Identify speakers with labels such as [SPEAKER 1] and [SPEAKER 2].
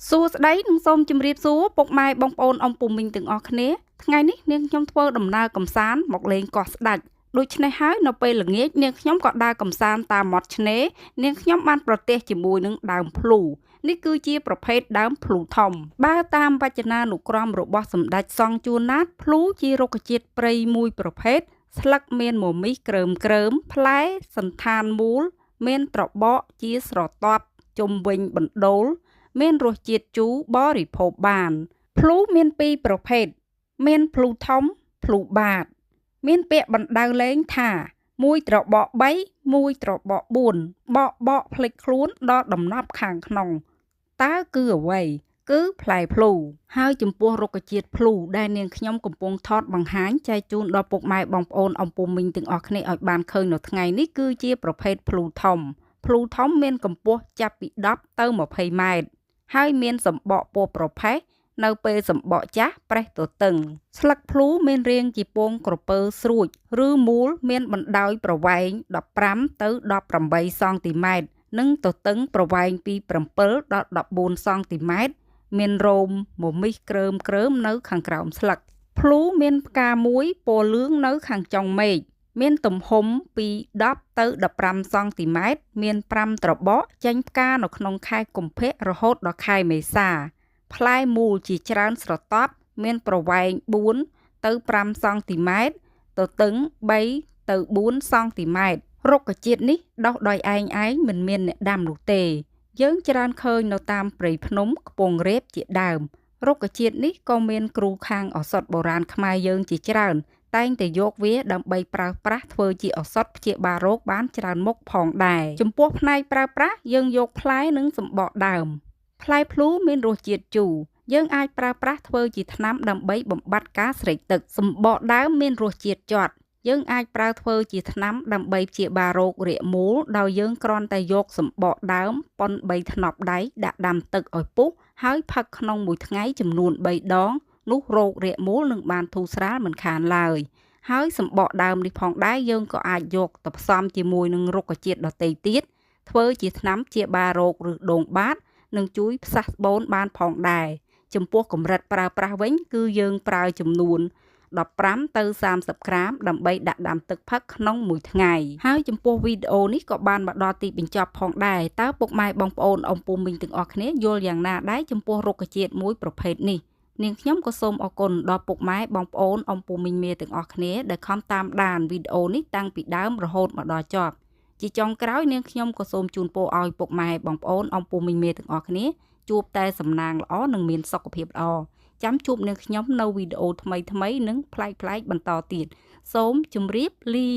[SPEAKER 1] សួស្តីនិងសូមជម្រាបសួរពុកម៉ែបងប្អូនអ៊ំពូមីងទាំងអស់គ្នាថ្ងៃនេះនាងខ្ញុំធ្វើដំណើរកម្សាន្តមកលេងកោះស្ដេចដូច្នេះហើយនៅពេលល្ងាចនាងខ្ញុំក៏ដើរកម្សាន្តតាមមាត់ឆ្នេរនាងខ្ញុំបានប្រទះជាមួយនឹងដើមភ្លូនេះគឺជាប្រភេទដើមភ្លូធំបើតាមវចនានុក្រមរបស់សម្ដេចសង្ឃជួនណាតភ្លូជារុក្ខជាតិព្រៃមួយប្រភេទស្លឹកមានមមីសក្រើមផ្លែសន្តានមូលមានត្របកជាស្រទាប់ជុំវិញបណ្ដូលមានរសជាតិជូរបរិភោគបានភ្លូមានពីរប្រភេទមានភ្លូធំភ្លូបាតមានពាក្យបណ្ដៅលែងថាមួយត្របក3មួយត្របក4បកភ្លេចខ្លួនដល់ដំណប់ខាងក្នុងតើគឺអ្វីគឺផ្លែភ្លូហើយចំពោះរុក្ខជាតិភ្លូដែលនាងខ្ញុំកំពុងថតបង្ហាញចែកជូនដល់ពុកម៉ែបងប្អូនអ៊ំពូមីងទាំងអស់គ្នាឲ្យបានឃើញនៅថ្ងៃនេះគឺជាប្រភេទភ្លូធំមានកម្ពស់ចាប់ពី10ទៅ20ម៉ែត្រហើយមានសម្បកពណ៌ប្រផេះនៅពេលសម្បកចាស់ប្រេះទទឹងស្លឹកភ្លូមានរាងជាពងក្រពើស្រួចឬមូលមានបណ្ដោយប្រវែង15ទៅ18សង់ទីម៉ែត្រនិងទទឹងប្រវែងពី7ដល់14សង់ទីម៉ែត្រមានរោមមមីសក្រើមនៅខាងក្រោមស្លឹកភ្លូមានផ្កាមួយពណ៌លឿងនៅខាងចុងមែកមានទំហំពី10ទៅ15សង់ទីម៉ែត្រមាន5ត្របកចេញផ្កានៅក្នុងខែកុម្ភៈរហូតដល់ខែមេសាផ្លែមូលជាច្រើនស្រទាប់មានប្រវែង4ទៅ5សង់ទីម៉ែត្រទទឹង3ទៅ4សង់ទីម៉ែត្ររុក្ខជាតិនេះដុះដោយឯងមិនមានអ្នកដាំនោះទេយើងច្រើនឃើញនៅតាមព្រៃភ្នំខ្ពង់រាបជាដើមរុក្ខជាតិនេះក៏មានគ្រូខាងឱសថបុរាណខ្មែរយើងជាច្រើនតែងតែយកវាដើម្បីប្រើប្រាស់ធ្វើជាឱសថព្យាបាលរោគបានច្រើនមុខផងដែរចំពោះផ្នែកប្រើប្រាស់យើងយកផ្លែនិងសម្បកដើមផ្លែភ្លូមានរសជាតិជូរយើងអាចប្រើប្រាស់ធ្វើជាថ្នាំដើម្បីបំបាត់ការស្រេកទឹកសម្បកដើមមានរសជាតិជត់យើងអាចប្រើធ្វើជាថ្នាំដើម្បីព្យាបាលរោគរាគមូលដោយយើងគ្រាន់តែយកសម្បកដើមប៉ុន3ថ្នប់ដៃដាក់ដាំទឹកឲ្យពុះហើយផឹកក្នុងមួយថ្ងៃចំនួន3ដងនោះរោគរាគមូលនឹងបានធូរស្រាលមិនខានឡើយហើយសម្បកដើមនេះផងដែរយើងក៏អាចយកទៅផ្សំជាមួយនឹងរុក្ខជាតិដទៃទៀតធ្វើជាថ្នាំព្យាបាលរោគឬដូងបាតនិងជួយផ្សះស្បូនបានផងដែរចំពោះកម្រិតប្រើប្រាស់វិញគឺយើងប្រើចំនួន15ទៅ30ក្រាមដើម្បីដាក់ដាំទឹកផឹកក្នុងមួយថ្ងៃហើយចំពោះវីដេអូនេះក៏បានមកដល់ទីបញ្ចប់ផងដែរតើពុកម៉ែបងប្អូនអ៊ំពូមីងទាំងអស់គ្នាយល់យ៉ាងណាដែរចំពោះរុក្ខជាតិមួយប្រភេទនេះនាងខ្ញុំក៏សូមអរគុណដល់ពុកម៉ែបងប្អូនអ៊ំពូមីងមាទាំងអស់គ្នាដែលខំតាមដានវីដេអូនេះតាំងពីដើមរហូតមកដល់ចប់ជាចុងក្រោយនាងខ្ញុំក៏សូមជូនពរឲ្យពុកម៉ែបងប្អូនអ៊ំពូមីងមាទាំងអស់គ្នាជួបតែសំណាងល្អនិងមានសុខភាពល្អចាំជួបនាងខ្ញុំនៅវីដេអូថ្មីនិងប្លែកបន្តទៀតសូមជម្រាបលា